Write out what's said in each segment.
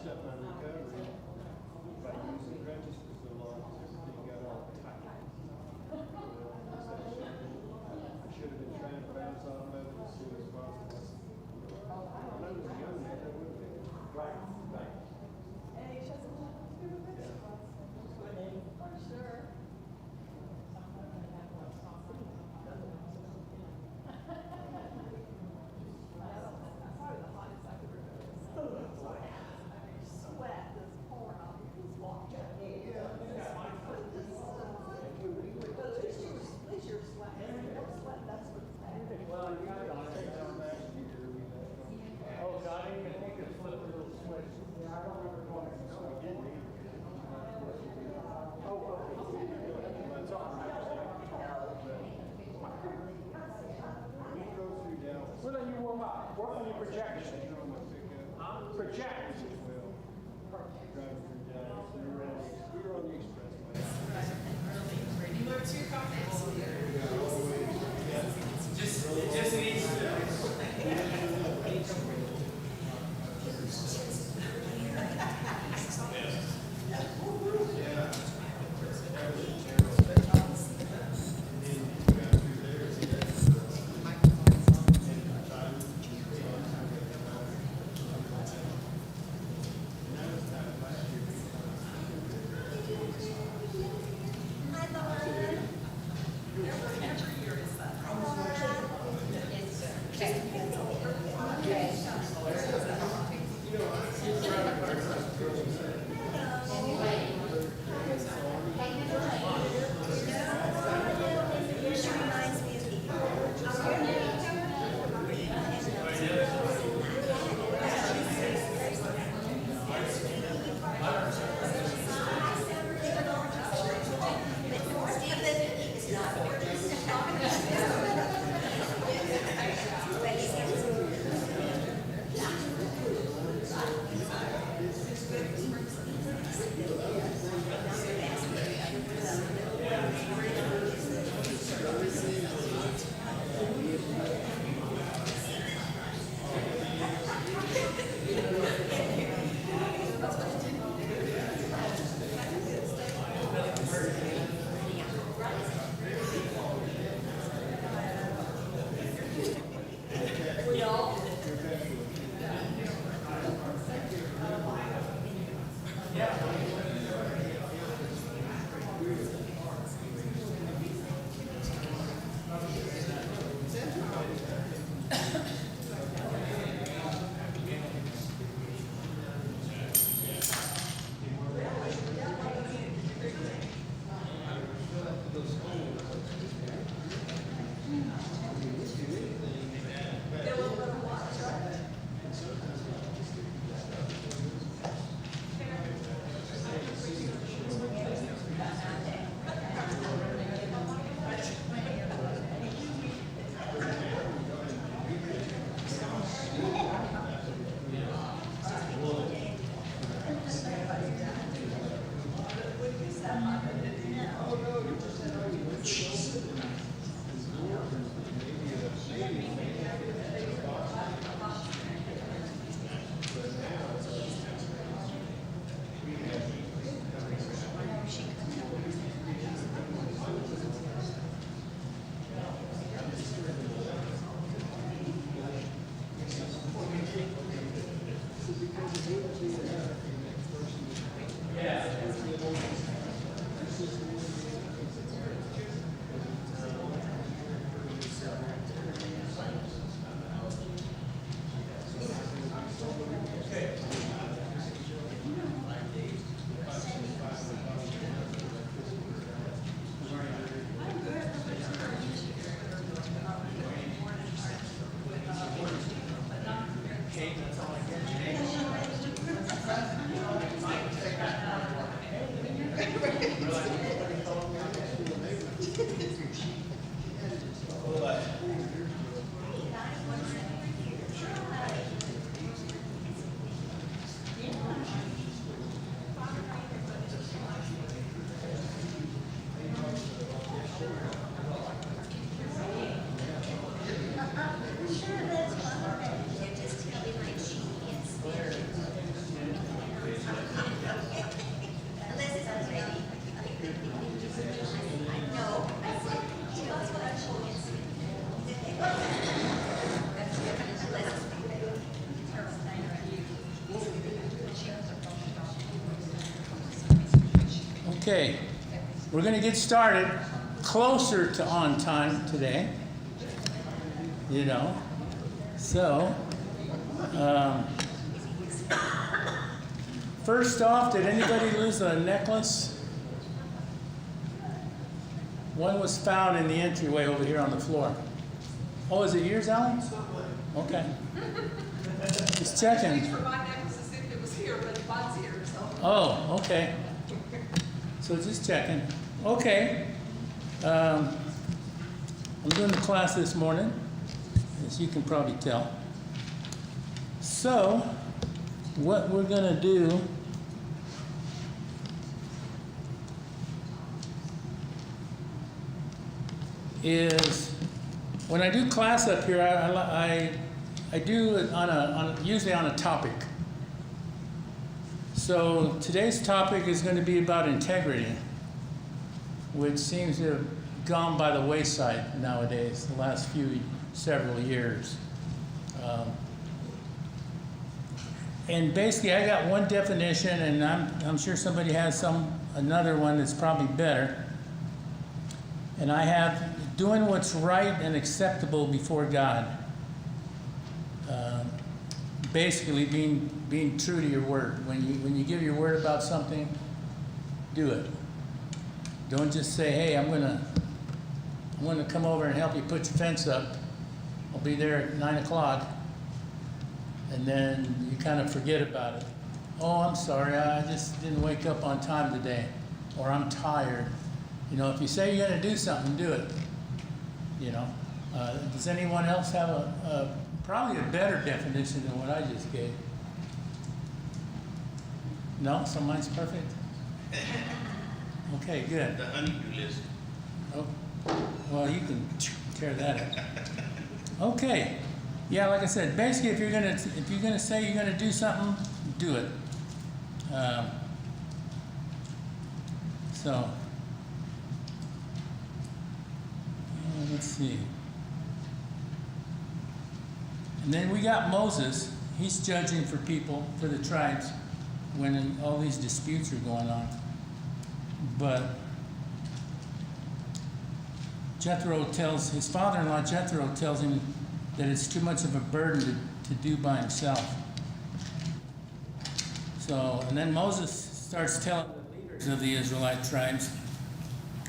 messed up my recovery by using crutches for so long because everything got all tight. I should have been trying to bounce off of it as soon as possible. When I was a young man, I would have been. Right. And it just for sure. That's probably the hottest I could remember. Sweat. Okay, we're going to get started closer to on time today. You know, so first off, did anybody lose a necklace? One was found in the entryway over here on the floor. Oh, is it yours, Alan? Okay. Just checking. For my necklace, if it was here, but mine's here, so. Oh, okay. So just checking. Okay. I'm doing the class this morning, as you can probably tell. So, what we're going to do is, when I do class up here, I do it usually on a topic. So today's topic is going to be about integrity, which seems to have gone by the wayside nowadays, the last several years. And basically, I got one definition, and I'm sure somebody has another one that's probably better. And I have doing what's right and acceptable before God. Basically, being true to your word. When you give your word about something, do it. Don't just say, "Hey, I'm gonna come over and help you put your fence up. I'll be there at 9 o'clock," and then you kind of forget about it. "Oh, I'm sorry, I just didn't wake up on time today," or "I'm tired." You know, if you say you're going to do something, do it. You know. Does anyone else have probably a better definition than what I just gave? No? So mine's perfect? Okay, good. The honeydew list. Oh, well, you can tear that up. Okay. Yeah, like I said, basically, if you're gonna say you're gonna do something, do it. Let's see. And then we got Moses. He's judging for people, for the tribes, when all these disputes are going on. But his father-in-law Jethro tells him that it's too much of a burden to do by himself. So, and then Moses starts telling the leaders of the Israelite tribes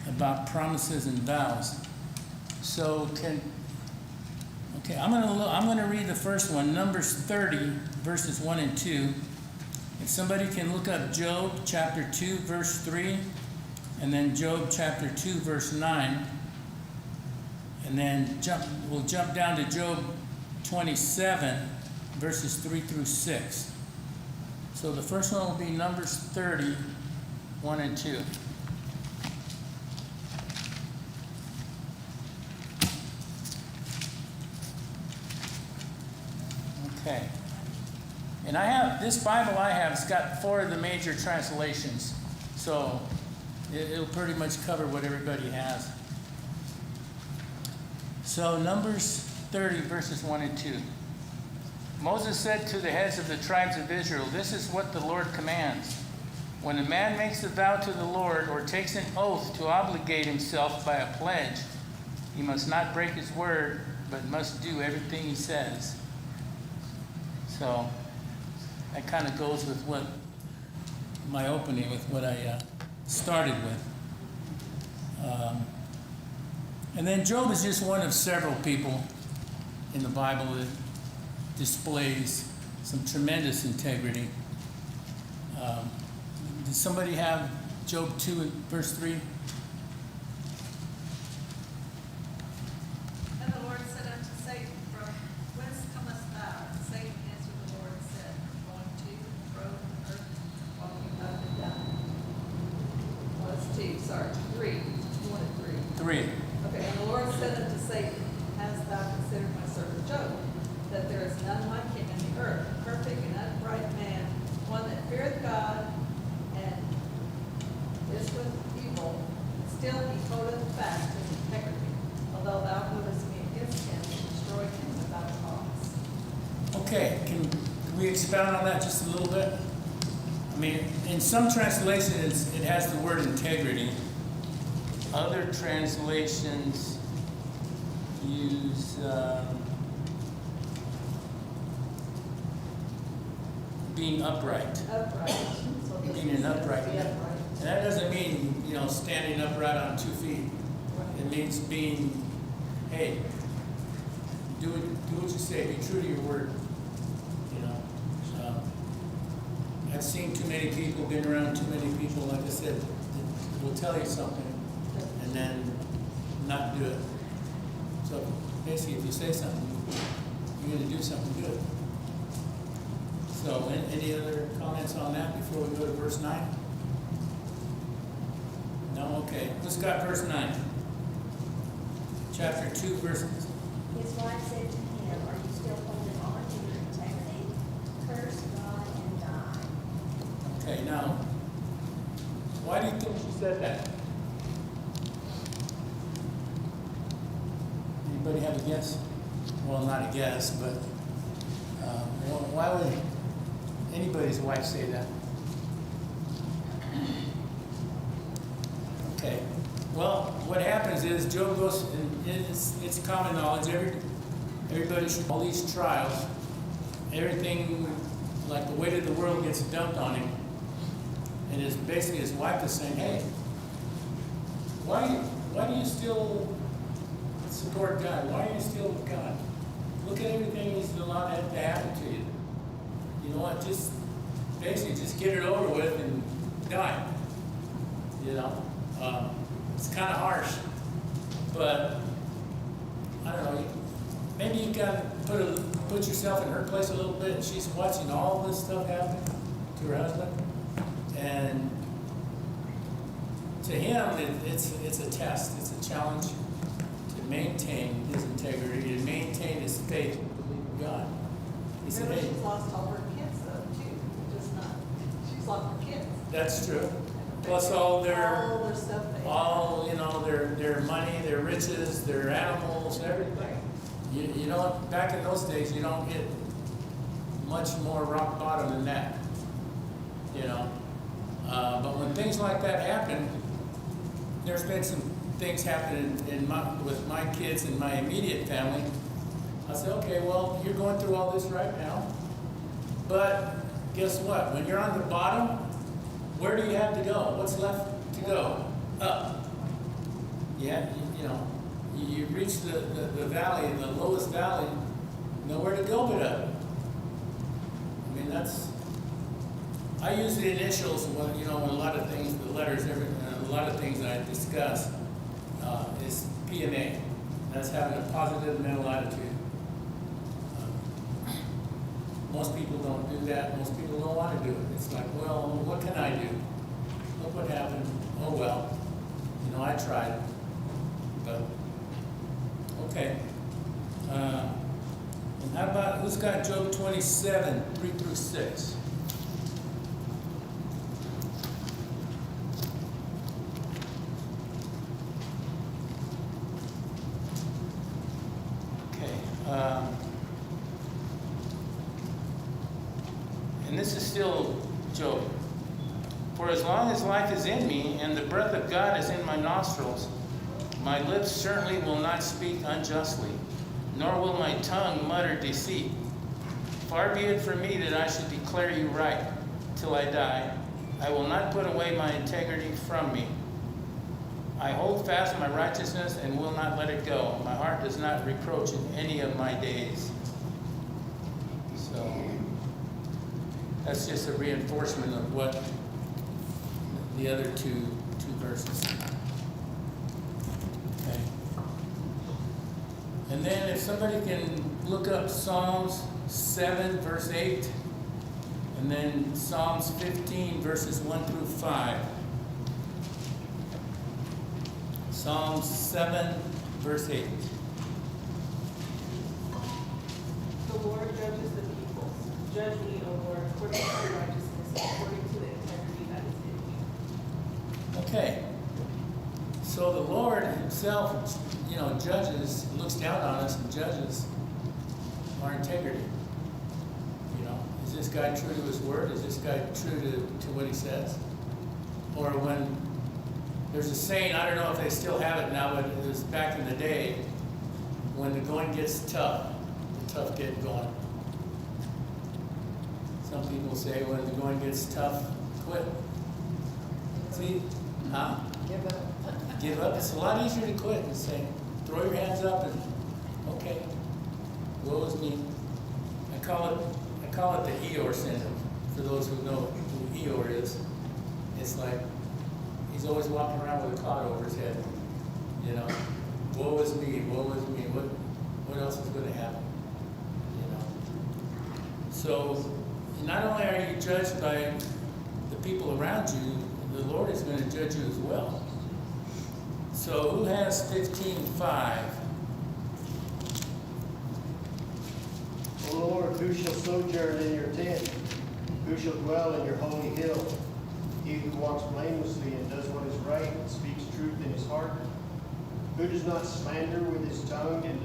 about promises and vows. So I'm going to read the first one, Numbers 30, verses 1 and 2. If somebody can look up Job chapter 2, verse 3, and then Job chapter 2, verse 9, and then we'll jump down to Job 27, verses 3 through 6. So the first one will be Numbers 30, 1 and 2. Okay. And this Bible it's got 4 of the major translations. So it'll pretty much cover what everybody has. So Numbers 30, verses 1 and 2. Moses said to the heads of the tribes of Israel, "This is what the Lord commands. When a man makes a vow to the Lord or takes an oath to obligate himself by a pledge, he must not break his word, but must do everything he says." So that kind of goes with what my opening, with what I started with. And then Job is just one of several people in the Bible that displays some tremendous integrity. Does somebody have Job 2, verse 3? And the Lord said unto Satan, From whence comest thou? And Satan answered the Lord and said, From going to and fro in the earth, walking up and down. Well, that's 2, sorry, 3. 2 and 3. 3. Okay, and the Lord said unto Satan, Hast thou considered my servant Job, that there is none like him in the earth, a perfect and upright man, one that feareth God and is with evil, still he holdeth fast his integrity, although thou wouldest be against him and destroy him without cause. Okay, can we expound on that just a little bit? I mean, in some translations, it has the word integrity. Other translations use being upright. Upright. So this Being an upright. Be upright. And that doesn't mean, standing upright on 2 feet. It means being, hey, do what you say, be true to your word. I've seen too many people, been around too many people, like I said, that will tell you something and then not do it. So basically, if you say something, you're going to do something good. So, any other comments on that before we go to verse 9? No? Okay. Who's got verse 9? Chapter 2, verse. His wife said to him, "Are you still holding on to your integrity? Curse God and die." Okay, now, why do you think she said that? Anybody have a guess? Well, not a guess, but why would anybody's wife say that? Okay. Well, what happens is Job goes, and it's common knowledge. Everybody should all these trials, everything like the weight of the world gets dumped on him, and basically his wife is saying, "Hey, why do you still support God? Why are you still with God? Look at everything He's allowed to happen to you. You know what? Just basically just get it over with and die." It's kind of harsh, but I don't know. Maybe you got to put yourself in her place a little bit. She's watching all this stuff happen to her husband, and to him, it's a test. It's a challenge to maintain his integrity, to maintain his faith, to believe in God. He said, Remember, "Hey, she's lost all her kids though, too. Just not, she's lost her kids. that's true." Plus all their stuff they their money, their riches, their animals, everything. You know, back in those days, you don't get much more rock bottom than that. But when things like that happen, there's been some things happening with my kids and my immediate family. I said, okay, well, you're going through all this right now, but guess what? When you're on the bottom, where do you have to go? What's left to go? Up. Yeah, you reach the valley, the lowest valley, nowhere to go but up. I mean, I use the initials when a lot of things, the letters, a lot of things I discuss is PMA. That's having a positive mental attitude. Most people don't do that. Most people don't want to do it. It's like, well, what can I do? Look what happened. Oh, well. I tried. But, okay. And how about, who's got Job 27, 3 through 6? Okay. And this is still Job. "For as long as life is in me and the breath of God is in my nostrils, my lips certainly will not speak unjustly, nor will my tongue mutter deceit. Far be it from me that I should declare you right till I die. I will not put away my integrity from me. I hold fast my righteousness and will not let it go. My heart does not reproach in any of my days." So that's just a reinforcement of what the other two verses. Okay. And then if somebody can look up Psalms 7, verse 8, and then Psalms 15, verses 1 through 5. Psalms 7, verse 8. "The Lord judges the peoples. Judge me, O Lord, according to your righteousness, according to the integrity that is in you." Okay. So the Lord himself, judges, looks down on us and judges our integrity. Is this guy true to his word? Is this guy true to what he says? Or when there's a saying, I don't know if they still have it now, but it was back in the day, when the going gets tough, the tough get going. Some people say when the going gets tough, quit. See? Huh? Give up. Give up. It's a lot easier to quit and say, throw your hands up and, okay, woe is me. I call it the Eeyore syndrome. For those who know who Eeyore is, it's like he's always walking around with a cloud over his head. You know, woe is me, woe is me. What else is going to happen? You know. So not only are you judged by the people around you, the Lord is going to judge you as well. So who has 15:5? O Lord, who shall sojourn in your tent? Who shall dwell in your holy hill? He who walks blamelessly and does what is right and speaks truth in his heart, who does not slander with his tongue and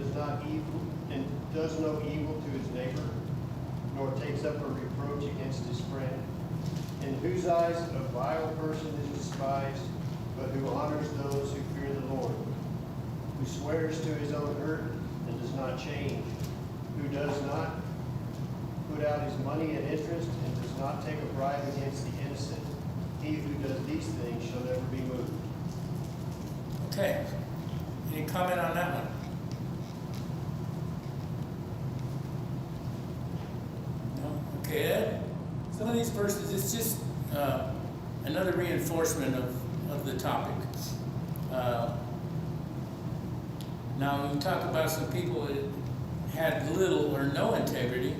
does no evil to his neighbor, nor takes up a reproach against his friend, in whose eyes a vile person is despised, but who honors those who fear the Lord, who swears to his own hurt and does not change, who does not put out his money at interest and does not take a bribe against the innocent. He who does these things shall never be moved. Okay. Any comment on that one? No? Okay, Ed? Some of these verses, it's just another reinforcement of the topic. Now, we talk about some people that had little or no integrity,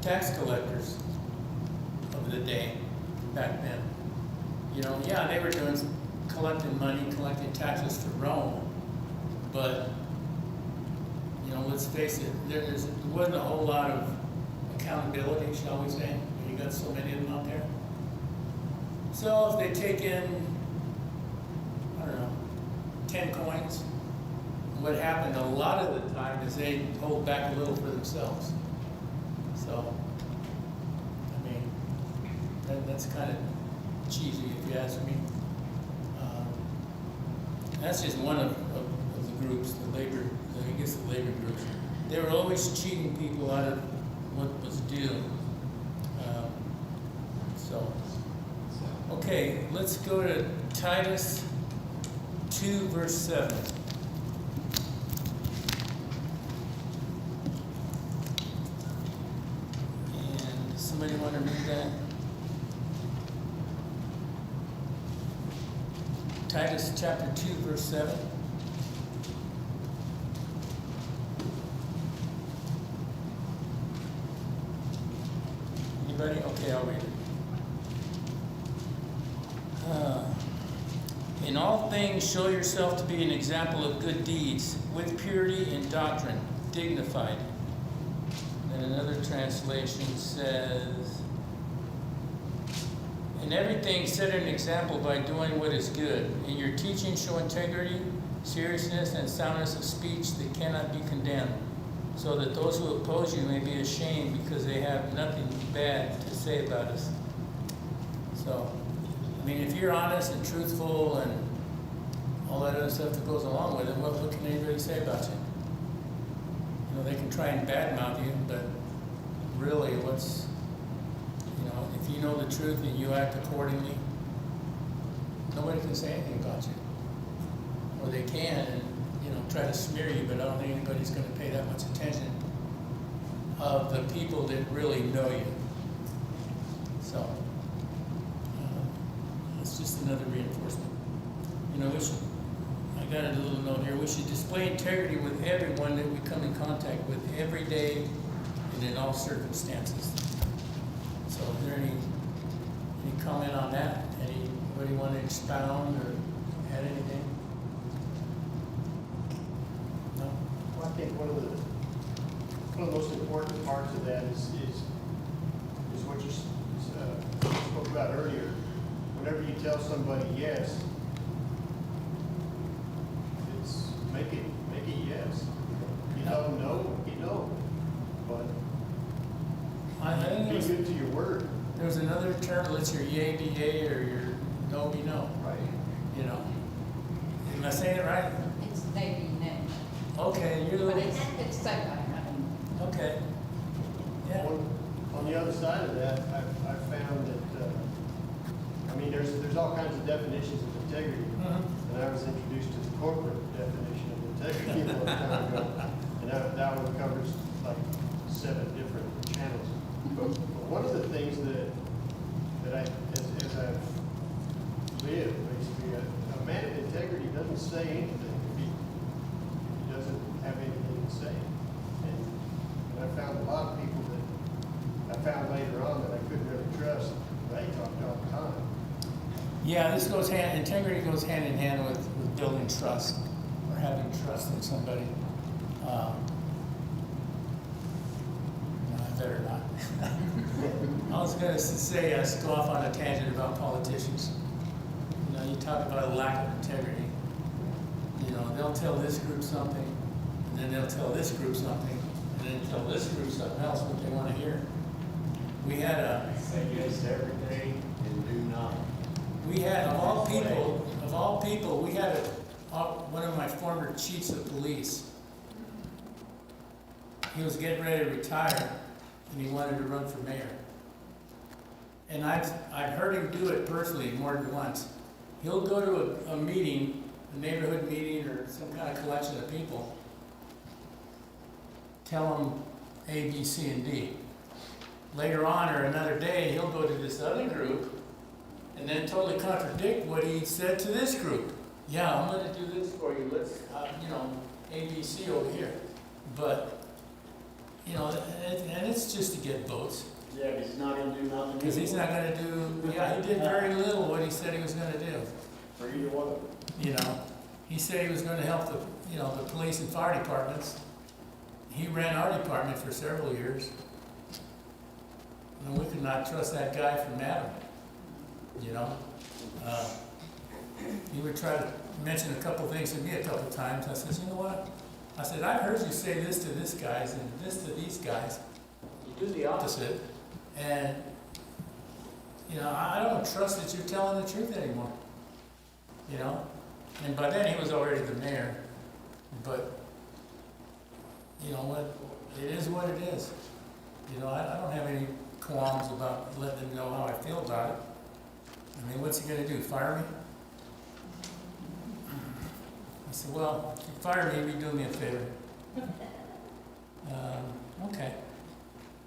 tax collectors of the day, back then. You know, yeah, they were collecting money, collecting taxes for Rome, but, you know, let's face it, there wasn't a whole lot of accountability, shall we say, when you got so many of them out there. So if they take in, I don't know, 10 coins, what happened a lot of the time is they hold back a little for themselves. So, I mean, that's kind of cheesy if you ask me. That's just one of the groups, the labor groups. They were always cheating people out of what was due. Okay, let's go to Titus 2, verse 7. And somebody want to read that? Titus chapter 2, verse 7. Anybody? Okay, I'll read it. In all things show yourself to be an example of good deeds, with purity in doctrine, dignified. And another translation says, in everything set an example by doing what is good. In your teaching show integrity, seriousness, and soundness of speech that cannot be condemned, so that those who oppose you may be ashamed because they have nothing bad to say about us. So, I mean, if you're honest and truthful and all that other stuff that goes along with it, what can anybody say about you? You know, they can try and badmouth you, but really what's, you know, if you know the truth and you act accordingly, nobody can say anything about you. Or they can and, you know, try to smear you, but I don't think anybody's going to pay that much attention of the people that really know you. So, it's just another reinforcement. You know, I got a little note here. We should display integrity with everyone that we come in contact with every day and in all circumstances. So, is there any comment on that? Anybody want to expound or add anything? No? Well, I think one of the most important parts of that is what you spoke about earlier. Whenever you tell somebody yes, it's make it yes. You tell them no, you know. But I then Be good to your word. there's another term, it's your yea be yea or your no be no, Right. you know. Am I saying it right? It's maybe next, Okay, you're but the, it's safe, I mean, okay. Yeah, On the other side of that, I've found that, I mean, there's all kinds of definitions of integrity. Mhm. And I was introduced to the corporate definition of integrity a long time ago. And that one covers like 7 different channels. But one of the things that I, as I've lived, basically, a man of integrity doesn't say anything if he doesn't have anything to say. And I found a lot of people that I found later on that I couldn't really trust, they talked all the time. yeah, this goes integrity goes hand in hand with building trust or having trust in somebody. No, I better not. I was going to say, I go off on a tangent about politicians. You know, you talk about a lack of integrity. You know, they'll tell this group something, and then they'll tell this group something, and then tell this group something else what they want to hear. We had Say yes to everything and do nothing. of all people, we had one of my former chiefs of police. He was getting ready to retire, and he wanted to run for mayor. And I've heard him do it personally more than once. He'll go to a meeting, a neighborhood meeting, or some kind of collection of people, tell them A, B, C, and D. Later on, or another day, he'll go to this other group and then totally contradict what he said to this group. Yeah, I'm going to do this for you. Let's, A, B, C over here. But, and it's just to get votes. Yeah, but he's not gonna do nothing. Because he's not going to do, he did very little what he said he was going to do. For either one of them. He said he was going to help the police and fire departments. He ran our department for several years. And we could not trust that guy from Adam, He would try to mention a couple things to me a couple times. I said, you know what? I said, I've heard you say this to this guys and this to these guys. You do the opposite. And, I don't trust that you're telling the truth anymore. And by then he was already the mayor. But, you know what? It is what it is. I don't have any qualms about letting them know how I feel about it. I mean, what's he gonna do, fire me? I said, well, if you fire me, you do me a favor. Okay.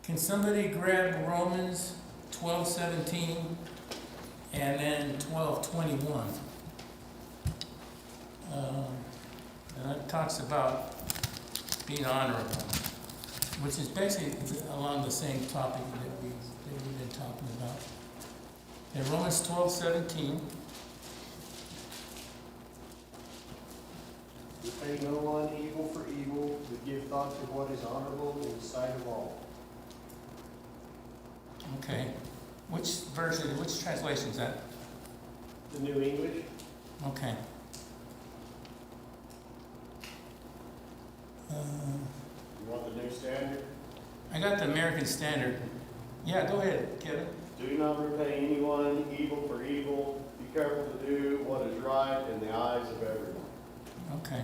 Can somebody grab Romans 12:17 and then 12:21? And that talks about being honorable, which is basically along the same topic that we've been talking about. In Romans 12:17, Repay no one evil for evil, but give thought to what is honorable in the sight of all. okay, which translation is that? The New English. Okay. You want the new standard? I got the American Standard. Yeah, go ahead, Kevin. Do not repay anyone evil for evil. Be careful to do what is right in the eyes of everyone. Okay.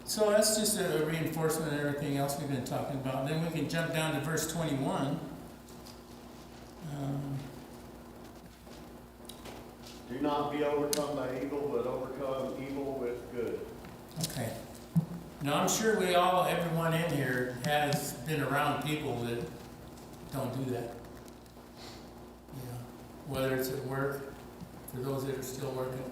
So that's just a reinforcement of everything else we've been talking about. Then we can jump down to verse 21. Do not be overcome by evil, but overcome evil with good. Okay. Now I'm sure everyone in here has been around people that don't do that. Whether it's at work, for those that are still working.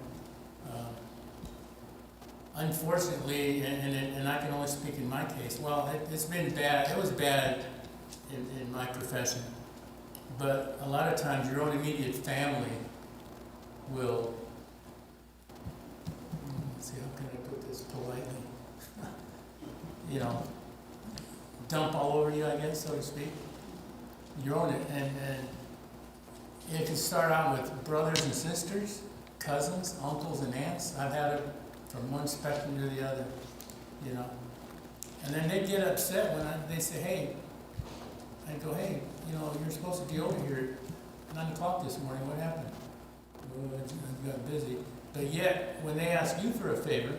Unfortunately, and I can only speak in my case, well, it's been bad. It was bad in my profession. But a lot of times your own immediate family will, let's see, how can I put this politely? Dump all over you, I guess, so to speak. Your own, and it can start out with brothers and sisters, cousins, uncles and aunts. I've had it from one spectrum to the other, And then they get upset when they say, hey, I'd go, hey, you're supposed to be over here at 9 o'clock this morning, what happened? Well, I got busy. But yet, when they ask you for a favor,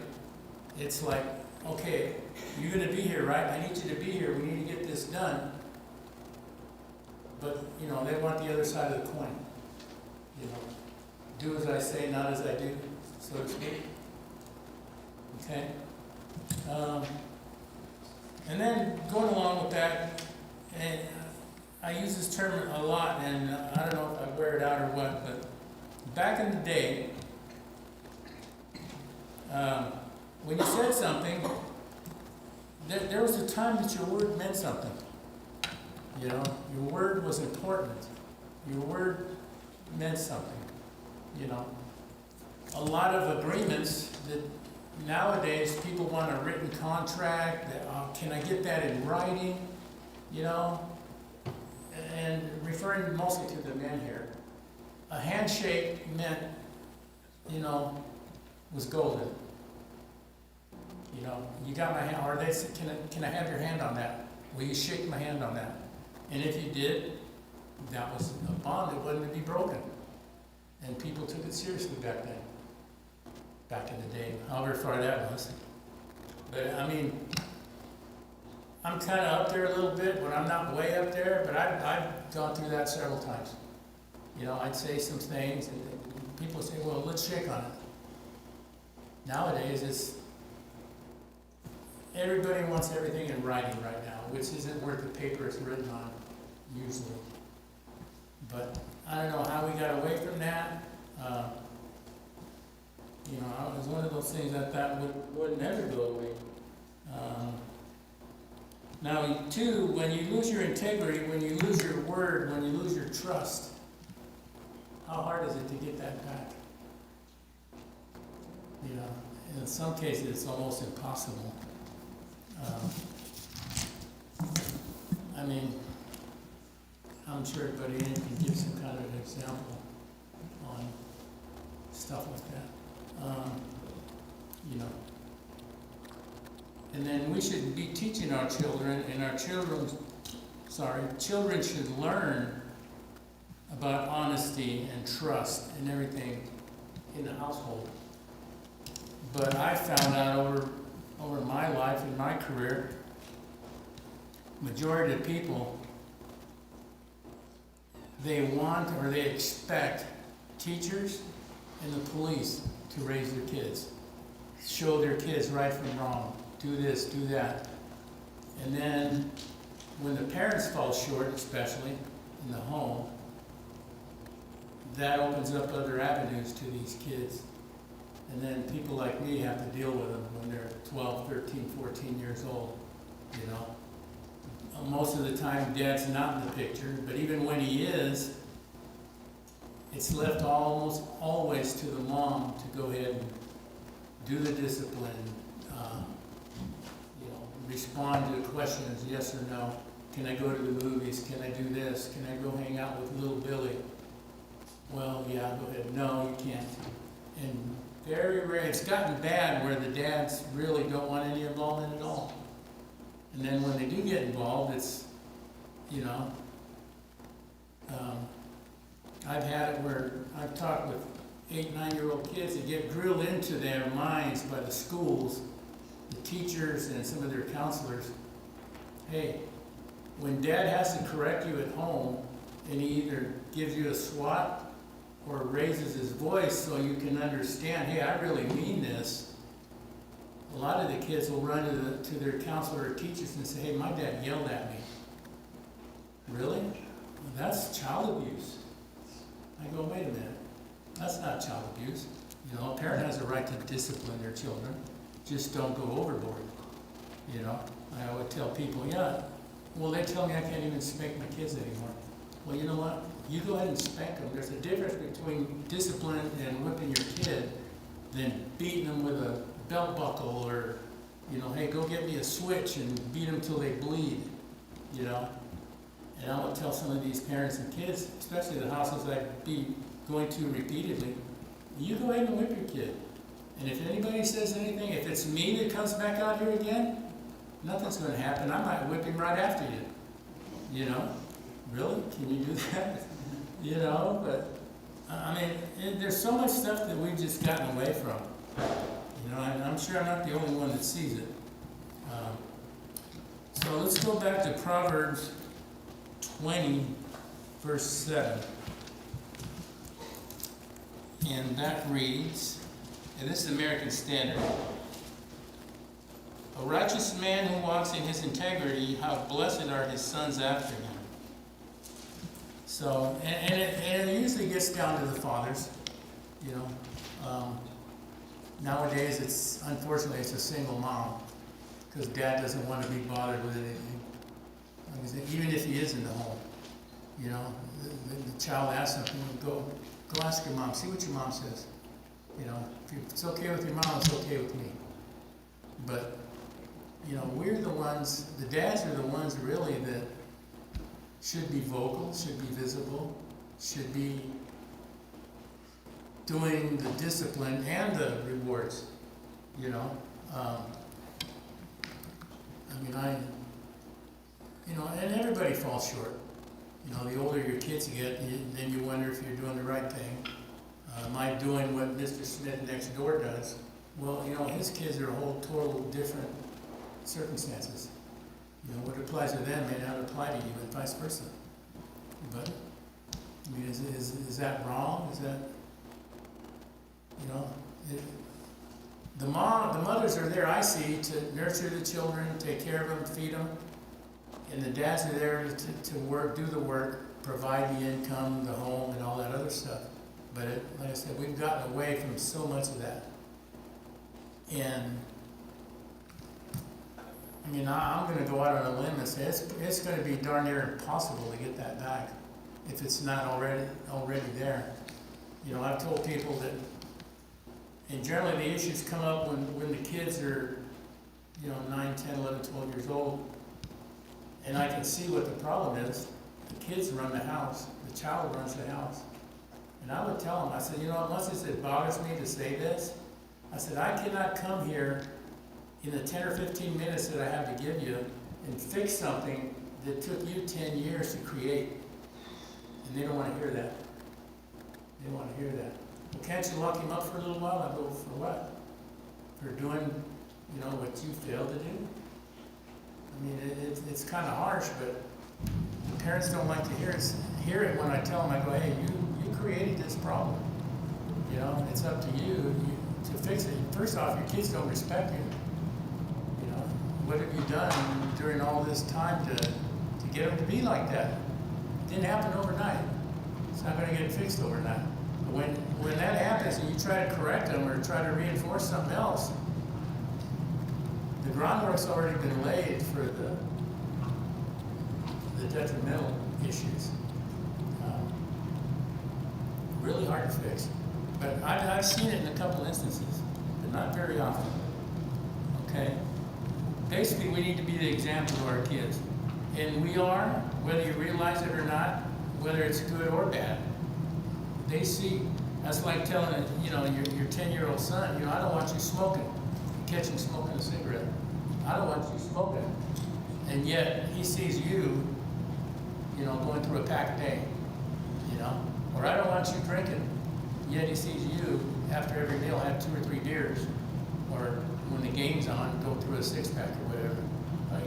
it's like, okay, you're gonna be here, right? I need you to be here, we need to get this done. But, they want the other side of the coin. Do as I say, not as I do, so to speak. Okay? And then going along with that, and I use this term a lot, and I don't know if I wear it out or what, but back in the day, when you said something, there was a time that your word meant something. Your word was important. Your word meant something. A lot of agreements that nowadays people want a written contract. That, can I get that in writing? And referring mostly to the men here, a handshake meant, was golden. You got my hand, or they said, can I have your hand on that? Will you shake my hand on that? And if you did, that was a bond that wasn't to be broken. And people took it seriously back in the day, however far that was. But I'm kind of up there a little bit, but I'm not way up there, but I've gone through that several times. I'd say some things, and people say, well, let's shake on it. Nowadays, everybody wants everything in writing right now, which isn't worth the paper it's written on, usually. But I don't know how we got away from that. It was one of those things I thought would never go away. Now, too, when you lose your integrity, when you lose your word, when you lose your trust, how hard is it to get that back? In some cases, it's almost impossible. I'm sure everybody can give some kind of an example on stuff like that. And then we should be teaching our children, and children should learn about honesty and trust and everything in the household. But I found out over my life and my career, majority of people, they want or they expect teachers and the police to raise their kids, show their kids right from wrong, do this, do that. And then when the parents fall short, especially in the home, that opens up other avenues to these kids. And then people like me have to deal with them when they're 12, 13, 14 years old, Most of the time, Dad's not in the picture, but even when he is, it's left almost always to the mom to go ahead and do the discipline, respond to questions, yes or no. Can I go to the movies? Can I do this? Can I go hang out with little Billy? Well, yeah, go ahead. No, you can't. And very rare, it's gotten bad where the dads really don't want any involvement at all. And then when they do get involved, it's, I've had it where I've talked with 8, 9-year-old kids that get drilled into their minds by the schools, the teachers, and some of their counselors. Hey, when Dad has to correct you at home, and he either gives you a swat or raises his voice so you can understand, hey, I really mean this. A lot of the kids will run to their counselor or teachers and say, hey, my dad yelled at me. Really? Well, that's child abuse. I go, wait a minute. That's not child abuse. A parent has a right to discipline their children. Just don't go overboard. I would tell people, yeah, well, they tell me I can't even spank my kids anymore. Well, you know what? You go ahead and spank them. There's a difference between discipline and whipping your kid than beating them with a belt buckle or, hey, go get me a switch and beat them till they bleed, And I would tell some of these parents and kids, especially the houses I'd be going to repeatedly, you go ahead and whip your kid. And if anybody says anything, if it's me that comes back out here again, nothing's going to happen. I might whip him right after you. You know, really? Can you do that? You know, but I mean, there's so much stuff that we've just gotten away from. You know, and I'm sure I'm not the only one that sees it. So let's go back to Proverbs 20, verse 7. And that reads, and this is American Standard. A righteous man who walks in his integrity, how blessed are his sons after him. So, and it usually gets down to the fathers, you know. Nowadays, unfortunately, it's a single mom, because dad doesn't want to be bothered with anything. Like I said, even if he is in the home, you know, the child asks something, go ask your mom, see what your mom says. You know, if it's okay with your mom, it's okay with me. But, you know, we're the ones, the dads are the ones really that should be vocal, should be visible, should be doing the discipline and the rewards, you know. And everybody falls short. You know, the older your kids get, then you wonder if you're doing the right thing. Am I doing what Mr. Smith next door does? Well, you know, his kids are a whole total different circumstances. You know, what applies to them may not apply to you, and vice versa. But, I mean, is that wrong? Is that, you know, the mothers are there, I see, to nurture the children, take care of them, feed them. And the dads are there to work, do the work, provide the income, the home, and all that other stuff. But like I said, we've gotten away from so much of that. And I mean, I'm going to go out on a limb and say it's going to be darn near impossible to get that back if it's not already there. You know, I've told people that, and generally the issues come up when the kids are, you know, 9, 10, 11, 12 years old. And I can see what the problem is. The kids run the house. The child runs the house. And I would tell them, I said, you know, as much as it bothers me to say this, I said, I cannot come here in the 10 or 15 minutes that I have to give you and fix something that took you 10 years to create. And they don't want to hear that. They don't want to hear that. Well, can't you lock him up for a little while? I go, for what? For doing, you know, what you failed to do? I mean, it's kind of harsh, but parents don't like to hear it when I tell them, I go, hey, you created this problem. You know, it's up to you to fix it. First off, your kids don't respect you. You know, what have you done during all this time to get them to be like that? It didn't happen overnight. It's not going to get fixed overnight. But when that happens and you try to correct them or try to reinforce something else, the groundwork's already been laid for the detrimental issues. Really hard to fix. But I've seen it in a couple instances, but not very often. Okay? Basically, we need to be the example to our kids. And we are, whether you realize it or not, whether it's good or bad. They see. That's like telling, you know, your 10-year-old son, you know, I don't want you smoking. Catch him smoking a cigarette. I don't want you smoking. And yet, he sees you, you know, going through a pack a day, you know. Or I don't want you drinking. Yet he sees you, after every meal, have 2 or 3 beers. Or when the game's on, go through a 6-pack or whatever.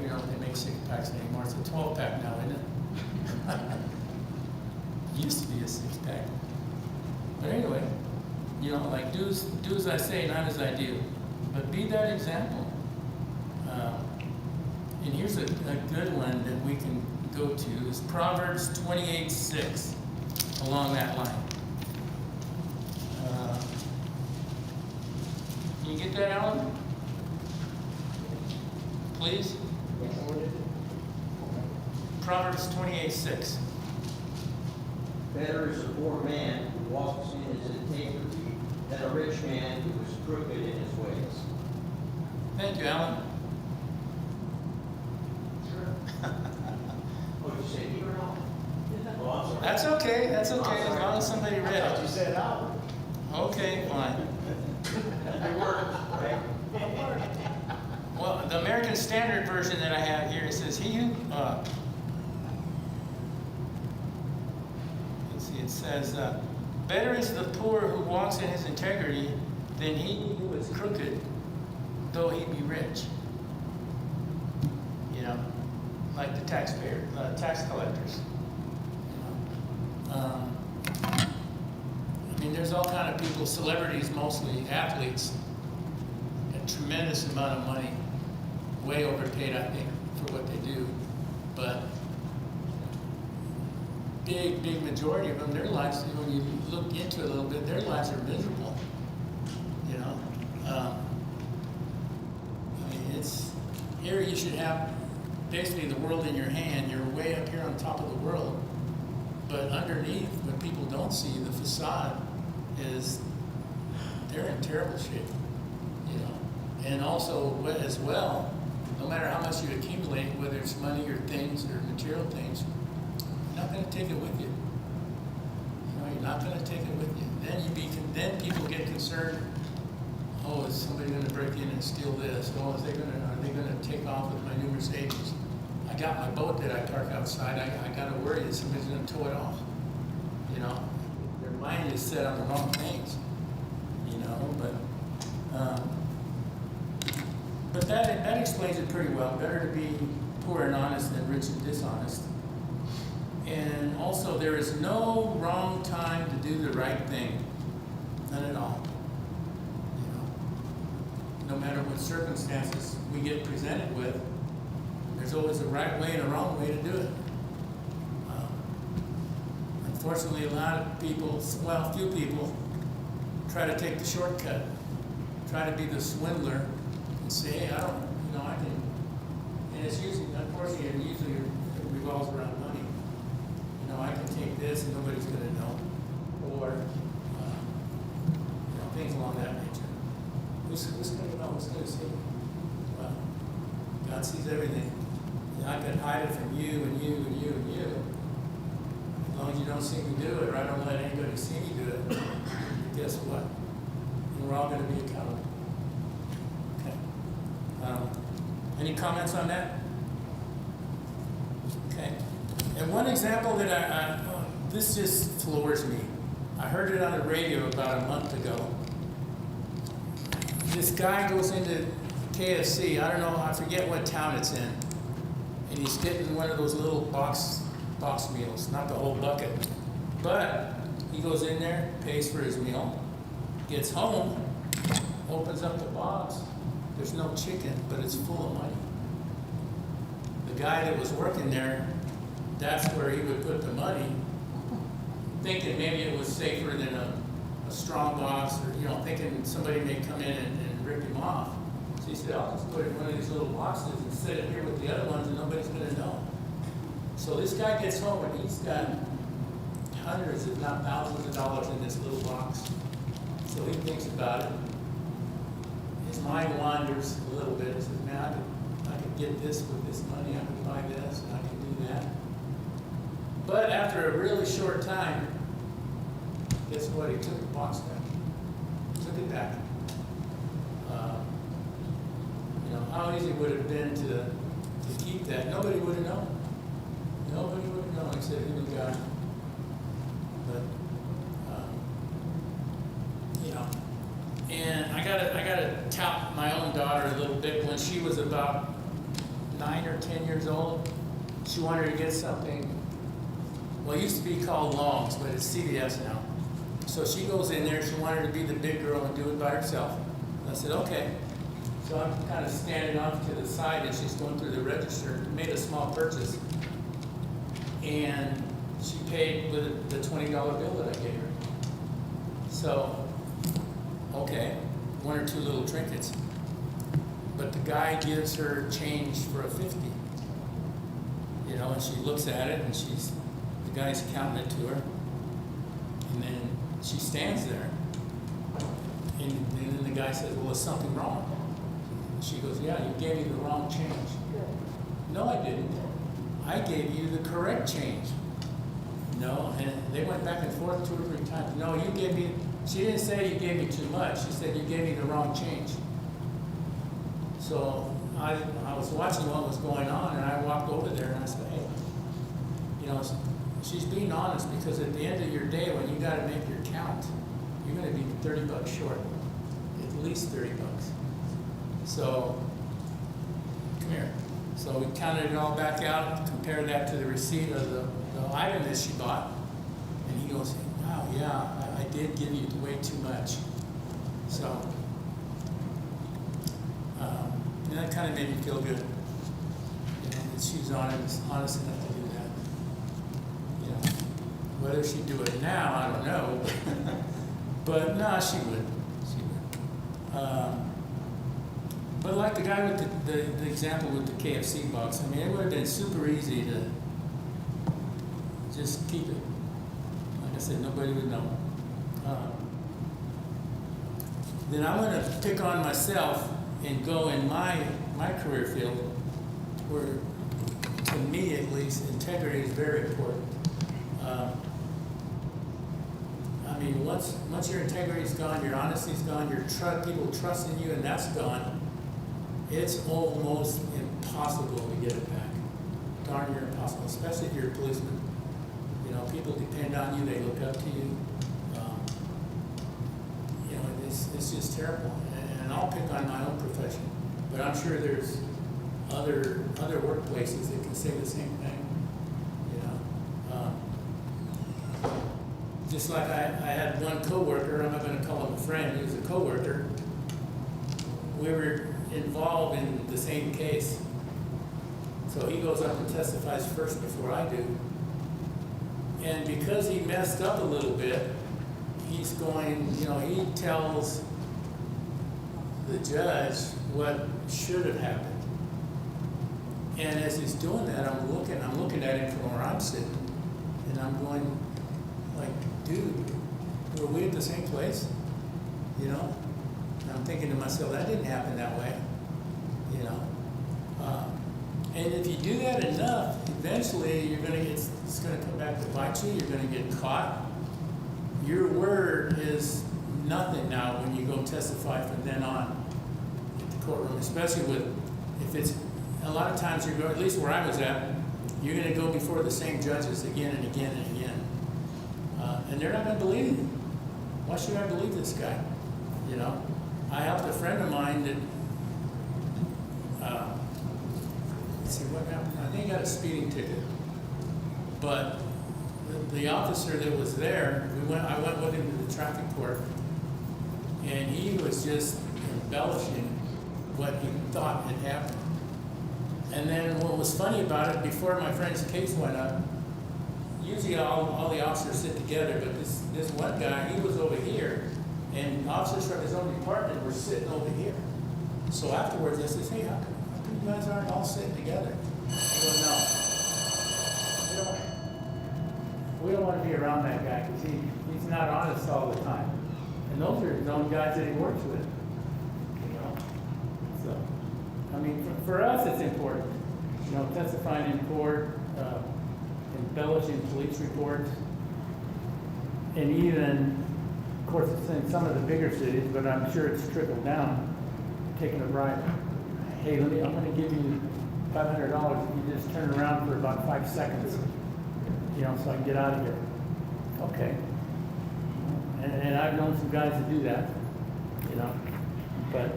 You know, they make 6-packs anymore. It's a 12-pack now, isn't it? It used to be a 6-pack. But anyway, you know, like do as I say, not as I do. But be that example. And here's a good one that we can go to is Proverbs 28:6, along that line. Can you get that, Alan? Please? Proverbs 28:6. Better is a poor man who walks in his integrity than a rich man who is crooked in his ways. Thank you, Alan. Sure. Oh, you said you or not? Oh, I'm sorry. That's okay, as long as somebody read I thought you it. said Albert. Okay, fine. Good work, right? Well, the American Standard Version that I have here, it says, It says, better is the poor who walks in his integrity than he who is crooked, though he be rich. You know, like the tax collectors. You know? I mean, there's all kind of people, celebrities mostly, athletes, a tremendous amount of money, way overpaid, I think, for what they do. But big majority of them, their lives, when you look into it a little bit, their lives are miserable. You know, I mean, it's here. You should have basically the world in your hand. You're way up here on top of the world, but underneath, what people don't see, the facade, is they're in terrible shape. You know, and also as well, no matter how much you accumulate, whether it's money or things or material things, you're not going to take it with you. You know, you're not going to take it with you. Then people get concerned. Oh, is somebody going to break in and steal this? Oh, are they going to take off with my new Mercedes? I got my boat that I park outside. I got to worry that somebody's going to tow it off. You know, their mind is set on the wrong things. You know, but that explains it pretty well. Better to be poor and honest than rich and dishonest. And also, there is no wrong time to do the right thing. None at all. You know, no matter what circumstances we get presented with, there's always a right way and a wrong way to do it. Unfortunately, a lot of people, well, few people, try to take the shortcut, try to be the swindler, and say, hey, I can, and it's usually, unfortunately, it revolves around money. You know, I can take this and nobody's going to know, or things along that nature. Who's going to know? Who's going to see? Well, God sees everything. I can hide it from you and you and you and you. As long as you don't see me do it, or I don't let anybody see me do it, guess what? And we're all going to be accountable. Okay. Any comments on that? Okay. And one example that this just floors me. I heard it on the radio about a month ago. This guy goes into KFC, I don't know, I forget what town it's in, and he's getting one of those little box meals, not the whole bucket. But he goes in there, pays for his meal, gets home, opens up the box, there's no chicken, but it's full of money. The guy that was working there, that's where he would put the money, thinking maybe it was safer than a strong box, or thinking somebody may come in and rip him off. So he said, I'll just put it in one of these little boxes and set it here with the other ones and nobody's going to know. So this guy gets home and he's got hundreds, if not thousands of dollars in this little box. So he thinks about it. His mind wanders a little bit. He says, man, I could get this with this money. I could buy this and I could do that. But after a really short time, guess what? He took the box back. Took it back. How easy would it have been to keep that? Nobody would have known. Nobody would have known except even God. But and I gotta tout my own daughter a little bit. When she was about 9 or 10 years old, she wanted to get something. Well, it used to be called Longs, but it's CVS now. So she goes in there. She wanted to be the big girl and do it by herself. I said, okay. So I'm kind of standing off to the side, and she's going through the register. Made a small purchase, and she paid with the $20 bill that I gave her. So, okay, 1 or 2 little trinkets. But the guy gives her change for a 50. And she looks at it, and the guy's counting it to her, and then she stands there, and then the guy says, well, is something wrong? She goes, yeah, you gave me the wrong change. No, I didn't. I gave you the correct change. No, and they went back and forth 2 or 3 times. No, you gave me, she didn't say you gave me too much. She said you gave me the wrong change. So I was watching what was going on, and I walked over there and I said, hey, she's being honest, because at the end of your day, when you gotta make your count, you're gonna be $30 short, at least $30. So, come here. So we counted it all back out, compared that to the receipt of the item that she bought, and he goes, wow, yeah, I did give you way too much. So, and that kind of made me feel good, you know, that she's honest enough to do that. You know, whether she'd do it now, I don't know, but no, she would. She would. But like the guy with the example with the KFC box, I mean, it would have been super easy to just keep it. Like I said, nobody would know. Then I'm going to pick on myself and go in my career field, where, to me at least, integrity is very important. I mean, once your integrity is gone, your honesty is gone, people trust in you, and that's gone, it's almost impossible to get it back. Darn near impossible, especially if you're a policeman. You know, people depend on you, they look up to you. You know, it's just terrible. And I'll pick on my own profession, but I'm sure there's other workplaces that can say the same thing. You know, just like I had one coworker, I'm not going to call him a friend, he was a coworker. We were involved in the same case. So he goes up and testifies first before I do. And because he messed up a little bit, he's going, you know, he tells the judge what should have happened. And as he's doing that, I'm looking at him from where I'm sitting, and I'm going, like, dude, were we at the same place? You know? And I'm thinking to myself, that didn't happen that way, you know. And if you do that enough, eventually it's going to come back to bite you. You're going to get caught. Your word is nothing now when you go testify from then on at the courtroom, especially if it's a lot of times at least where I was at, you're going to go before the same judges again and again and again, and they're not going to believe you. Why should I believe this guy? You know. I helped a friend of mine that, let's see what happened. I think he got a speeding ticket. But the officer that was there, I went with him to the traffic court, and he was just embellishing what he thought had happened. And then what was funny about it, before my friend's case went up, usually all the officers sit together, but this one guy, he was over here, and officers from his own department were sitting over here. So afterwards, I said, hey, how come you guys aren't all sitting together? He goes, no. We don't want to be around that guy because he's not honest all the time. And those are his own guys that he works with. You know? So, I mean, for us, it's important. You know, testifying in court, embellishing police reports, and even, of course, it's in some of the bigger cities, but I'm sure it's trickled down, taking a bribe. Hey, I'm going to give you $500 if you just turn around for about 5 seconds, you know, so I can get out of here. Okay. And I've known some guys that do that, you know. But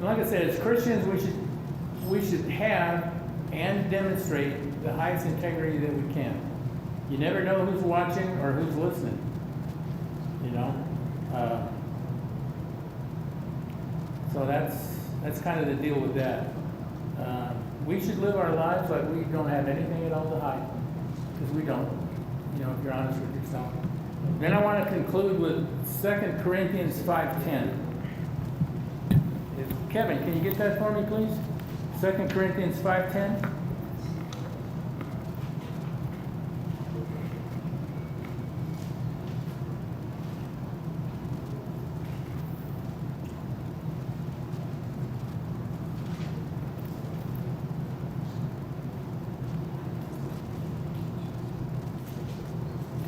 like I said, as Christians, we should have and demonstrate the highest integrity that we can. You never know who's watching or who's listening, you know. So that's kind of the deal with that. We should live our lives like we don't have anything at all to hide, because we don't, you know, if you're honest with yourself. Then I want to conclude with 2 Corinthians 5:10. Kevin, can you get that for me, please? 2 Corinthians 5:10.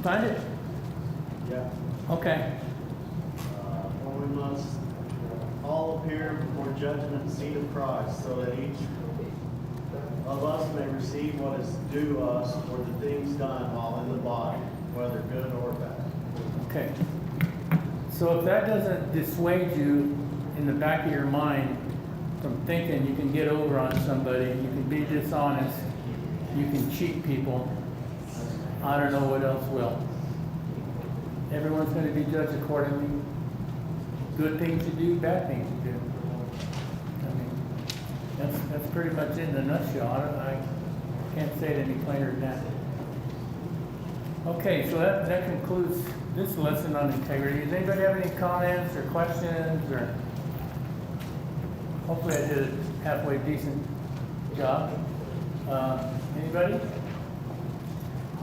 Find it? Yeah. Okay. For we must all appear before judgment seat of Christ, so that each of us may receive what is due us for the things done while in the body, whether good or bad. Okay. So if that doesn't dissuade you in the back of your mind from thinking you can get over on somebody, you can be dishonest, you can cheat people, I don't know what else will. Everyone's going to be judged accordingly. Good things you do, bad things you do. I mean, that's pretty much it in a nutshell. I can't say it any plainer than that. Okay, so that concludes this lesson on integrity. Does anybody have any comments or questions, or hopefully I did a halfway decent job. Anybody?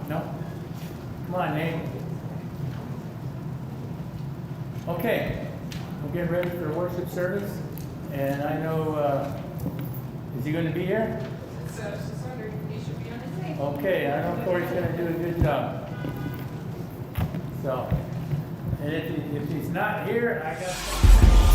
No? Come on, Nate. Okay, we're getting ready for worship service, and I know, is he going to be here? So I was just wondering, he should be on his way. Okay, I know Corey's going to do a good job. So, and if he's not here, I got.